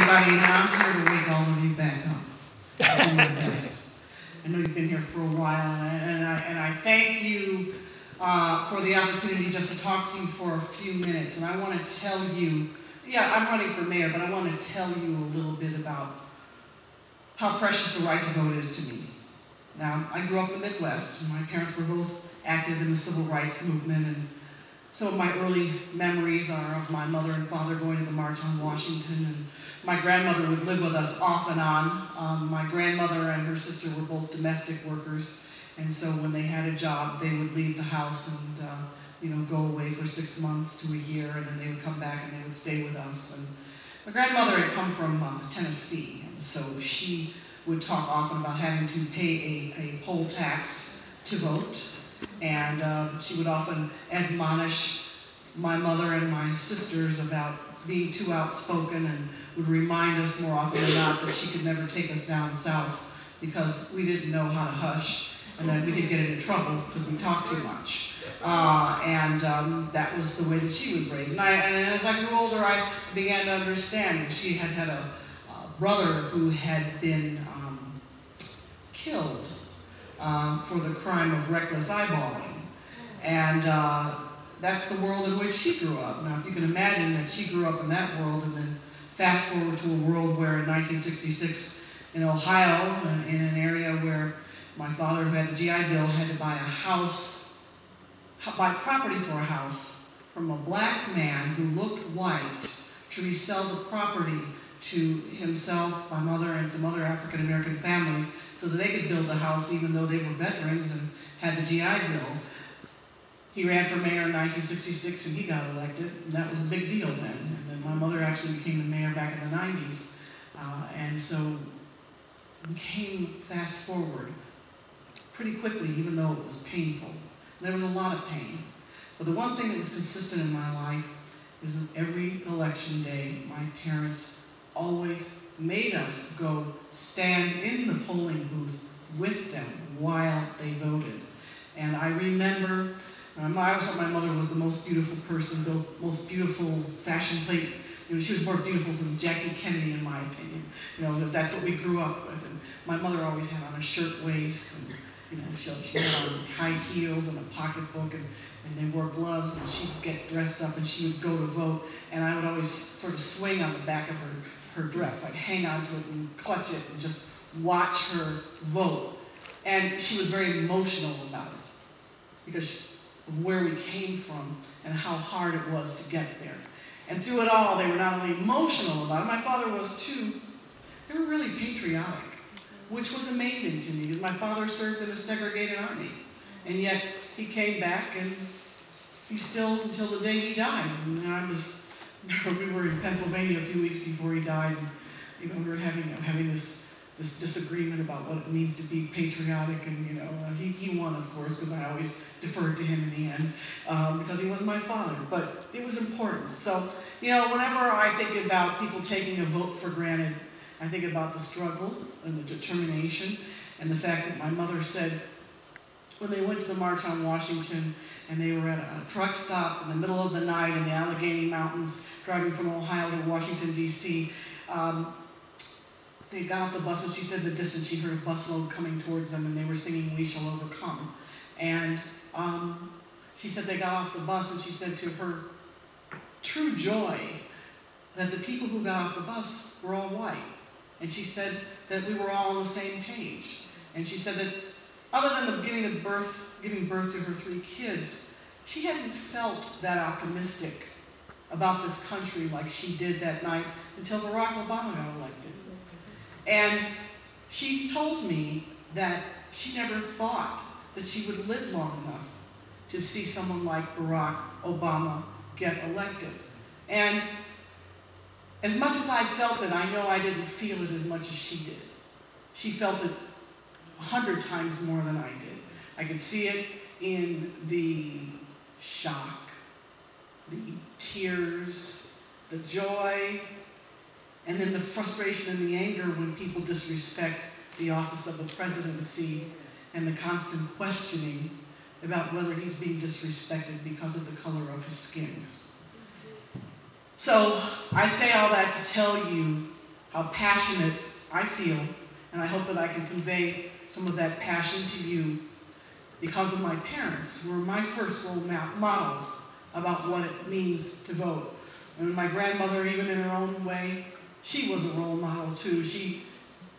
everybody, and I'm here to wake all of you back up. I'll do my best. I know you've been here for a while, and I thank you for the opportunity just to talk to you for a few minutes. And I want to tell you, yeah, I'm running for mayor, but I want to tell you a little bit about how precious the right to vote is to me. Now, I grew up in the Midwest, and my parents were both active in the civil rights movement, and some of my early memories are of my mother and father going to the March on Washington, and my grandmother would live with us off and on. My grandmother and her sister were both domestic workers, and so when they had a job, they would leave the house and go away for 6 months to a year, and then they would come back and they would stay with us. And my grandmother had come from Tennessee, and so she would talk often about having to pay a poll tax to vote. And she would often admonish my mother and my sisters about being too outspoken, and would remind us more often than not that she could never take us down south because we didn't know how to hush, and that we could get into trouble because we talked too much. That was the way that she was raised. And as I grew older, I began to understand that she had had a brother who had been killed for the crime of reckless eyeballing. And that's the world in which she grew up. Now, if you can imagine that she grew up in that world, and then fast forward to a world where in 1966 in Ohio, in an area where my father, who had a GI Bill, had to buy property for a house from a black man who looked white to resell the property to himself, my mother, and some other African American families so that they could build a house even though they were veterans and had the GI Bill. He ran for mayor in 1966 and he got elected, and that was a big deal then. And then my mother actually became the mayor back in the 90s. And so we came fast forward pretty quickly, even though it was painful. And there was a lot of pain. But the one thing that was consistent in my life is that every election day, my parents always made us go stand in the polling booth with them while they voted. And I remember, I always thought my mother was the most beautiful person, the most beautiful fashion plate. She was more beautiful than Jackie Kennedy, in my opinion, because that's what we grew up with. And my mother always had on a shirt waist, and she had on high heels and a pocketbook, and they wore gloves, and she would get dressed up and she would go to vote, and I would always sort of swing on the back of her dress. I'd hang on to it and clutch it and just watch her vote. And she was very emotional about it because of where we came from and how hard it was to get there. And through it all, they were not only emotional about it, my father was too. They were really patriotic, which was amazing to me because my father served in a segregated army. And yet he came back, and he still, until the day he died. And we were in Pennsylvania a few weeks before he died, and we were having this disagreement about what it means to be patriotic, and he won, of course, because I always deferred to him in the end, because he was my father. But it was important. So whenever I think about people taking a vote for granted, I think about the struggle and the determination, and the fact that my mother said when they went to the March on Washington and they were at a truck stop in the middle of the night in the Allegheny Mountains driving from Ohio to Washington, D.C., they got off the bus, and she said in the distance she heard a busload coming towards them, and they were singing "We Shall Overcome." And she said they got off the bus, and she said to her true joy that the people who got off the bus were all white. And she said that we were all on the same page. And she said that other than giving birth to her 3 kids, she hadn't felt that optimistic about this country like she did that night until Barack Obama got elected. And she told me that she never thought that she would live long enough to see someone like Barack Obama get elected. And as much as I felt it, I know I didn't feel it as much as she did. She felt it 100 times more than I did. I could see it in the shock, the tears, the joy, and then the frustration and the anger when people disrespect the office of the presidency, and the constant questioning about whether he's being disrespected because of the color of his skin. So I say all that to tell you how passionate I feel, and I hope that I can convey some of that passion to you because of my parents, who were my first role models about what it means to vote. And my grandmother, even in her own way, she was a role model too. She,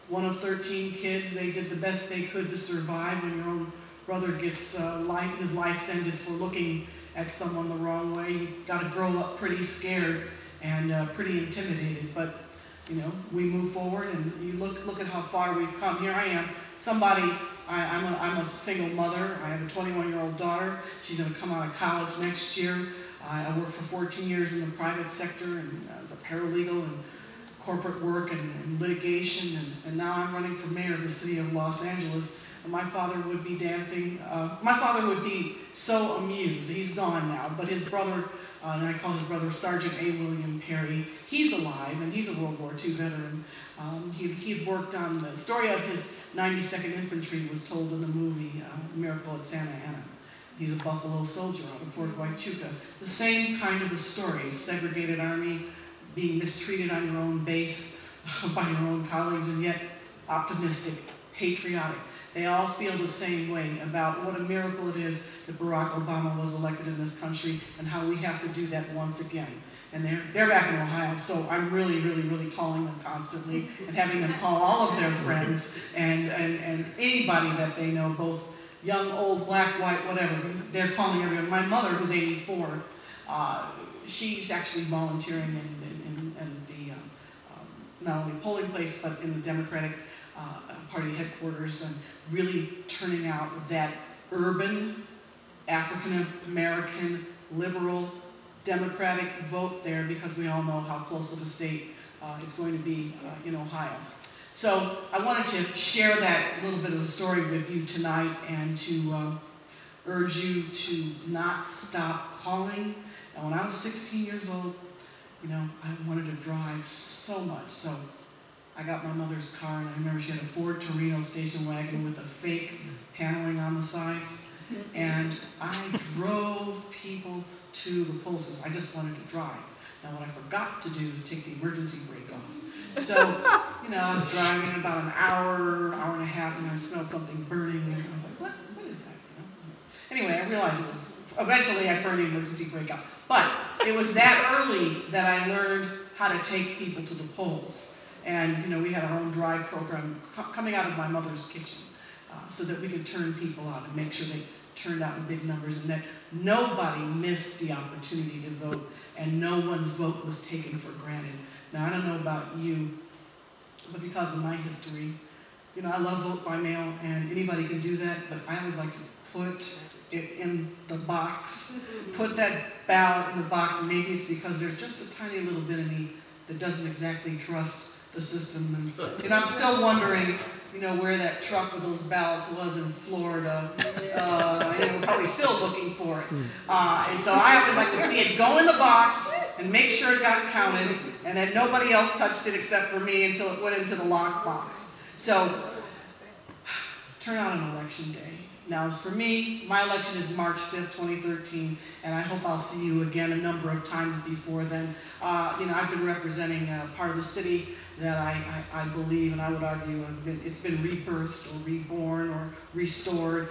one of 13 kids, they did the best they could to survive when your own brother gets his life's ended for looking at someone the wrong way. You got to grow up pretty scared and pretty intimidated. But you know, we move forward, and you look at how far we've come. Here I am, I'm a single mother. I have a 21-year-old daughter. She's going to come out of college next year. I worked for 14 years in the private sector and as a paralegal and corporate work and litigation, and now I'm running for mayor of the city of Los Angeles. And my father would be dancing. My father would be so amused. He's gone now, but his brother, and I call his brother Sergeant A. William Perry, he's alive, and he's a World War II veteran. He had worked on the story of his 92nd Infantry was told in the movie Miracle at Santa Ana. He's a Buffalo soldier out of Fort Huachuca. The same kind of a story, segregated army, being mistreated on your own base by your own colleagues, and yet optimistic, patriotic. They all feel the same way about what a miracle it is that Barack Obama was elected in this country and how we have to do that once again. And they're back in Ohio, so I'm really calling them constantly and having them call all of their friends and anybody that they know, both young, old, black, white, whatever. They're calling everyone. My mother, who's 84, she's actually volunteering in the not only polling place but in the Democratic Party headquarters, and really turning out that urban African American liberal Democratic vote there, because we all know how close of a state it's going to be in Ohio. So I wanted to share that little bit of the story with you tonight, and to urge you to not stop calling. And when I was 16 years old, you know, I wanted to drive so much. So I got my mother's car, and I remember she had a Ford Torino station wagon with a fake paneling on the sides. And I drove people to the polls. I just wanted to drive. Now, what I forgot to do is take the emergency brake off. So, you know, I was driving about an hour and a half, and I smelled something burning, and I was like, what is that? You know? Anyway, I realized it was, eventually I turned the emergency brake off. But it was that early that I learned how to take people to the polls. And, you know, we had our own drive program coming out of my mother's kitchen, so that we could turn people out and make sure they turned out in big numbers, and that nobody missed the opportunity to vote, and no one's vote was taken for granted. Now, I don't know about you, but because of my history, you know, I love vote by mail, and anybody can do that, but I always like to put it in the box, put that ballot in the box, and maybe it's because there's just a tiny little bit of me that doesn't exactly trust the system. And, you know, I'm still wondering, you know, where that truck with those ballots was in Florida. You know, we're probably still looking for it. And so I always like to see it go in the box and make sure it got counted, and that nobody else touched it except for me until it went into the locked box. So, turn out on election day. Now, as for me, my election is March 5th, 2013, and I hope I'll see you again a number of times before then. You know, I've been representing part of the city that I believe, and I would argue, it's been rebirthed or reborn or restored.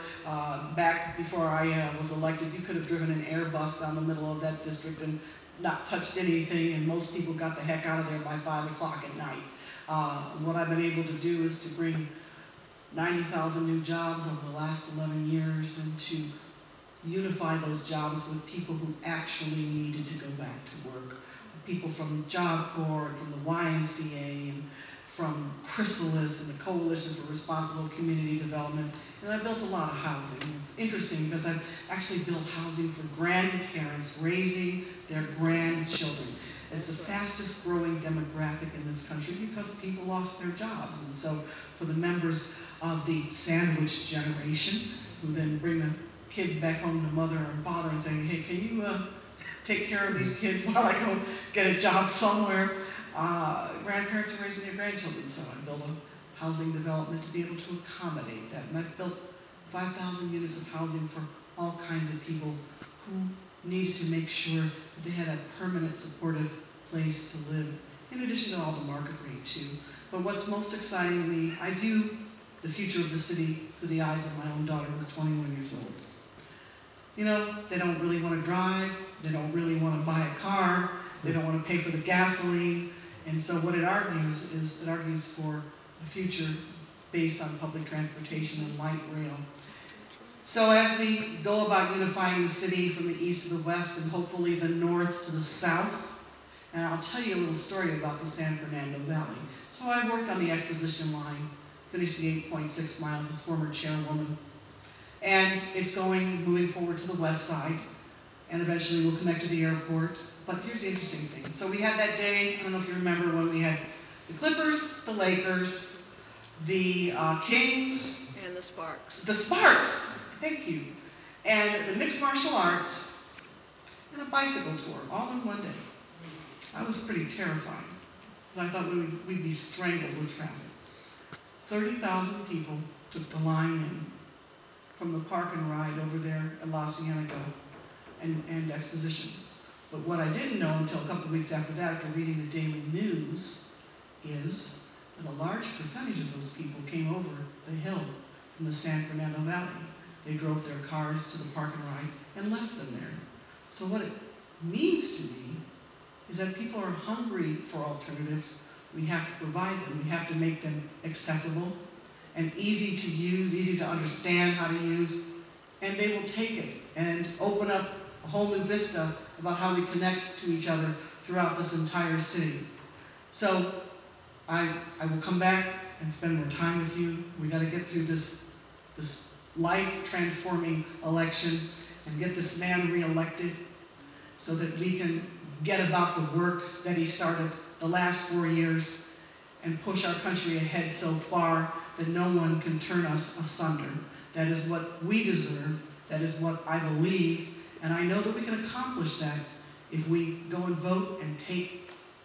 Back before I was elected, you could have driven an Airbus down the middle of that district and not touched anything, and most people got the heck out of there by 5 o'clock at night. What I've been able to do is to bring 90,000 new jobs over the last 11 years, and to unify those jobs with people who actually needed to go back to work. People from Job Corps, and from the YMCA, and from Chrysalis and the Coalition for Responsible Community Development. And I built a lot of housing. It's interesting because I've actually built housing for grandparents raising their grandchildren. It's the fastest growing demographic in this country because people lost their jobs. And so for the members of the sandwich generation, who then bring the kids back home to mother and father and say, hey, can you take care of these kids while I go get a job somewhere? Grandparents are raising their grandchildren, so I built a housing development to be able to accommodate that. And I've built 5,000 units of housing for all kinds of people who needed to make sure that they had a permanent, supportive place to live, in addition to all the market rate too. But what's most exciting to me, I view the future of the city through the eyes of my own daughter, who's 21 years old. You know, they don't really want to drive, they don't really want to buy a car, they don't want to pay for the gasoline, and so what it argues is, it argues for a future based on public transportation and light rail. So as we go about unifying the city from the east to the west and hopefully the north to the south, and I'll tell you a little story about the San Fernando Valley. So I worked on the exposition line, finished the 8.6 miles as former chairwoman, and it's moving forward to the west side, and eventually we'll connect to the airport. But here's the interesting thing. So we had that day, I don't know if you remember, when we had the Clippers, the Lakers, the Kings, and the Sparks. The Sparks, thank you. And the mixed martial arts, and a bicycle tour, all in one day. I was pretty terrified, because I thought we'd be strangled with traffic. 30,000 people took the line in from the park and ride over there at La Cienega and Exposition. But what I didn't know until a couple of weeks after that, after reading the daily news, is that a large percentage of those people came over the hill from the San Fernando Valley. They drove their cars to the park and ride and left them there. So what it means to me is that people are hungry for alternatives. We have to provide them. We have to make them accessible and easy to use, easy to understand how to use, and they will take it and open up a whole new vista about how we connect to each other throughout this entire city. So I will come back and spend more time with you. We got to get through this life-transforming election and get this man reelected so that we can get about the work that he started the last 4 years and push our country ahead so far that no one can turn us asunder. That is what we deserve. That is what I believe. And I know that we can accomplish that if we go and vote and take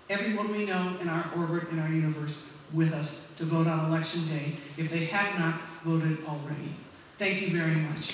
everyone we know in our orbit, in our universe, with us to vote on Election Day if they have not voted already. Thank you very much.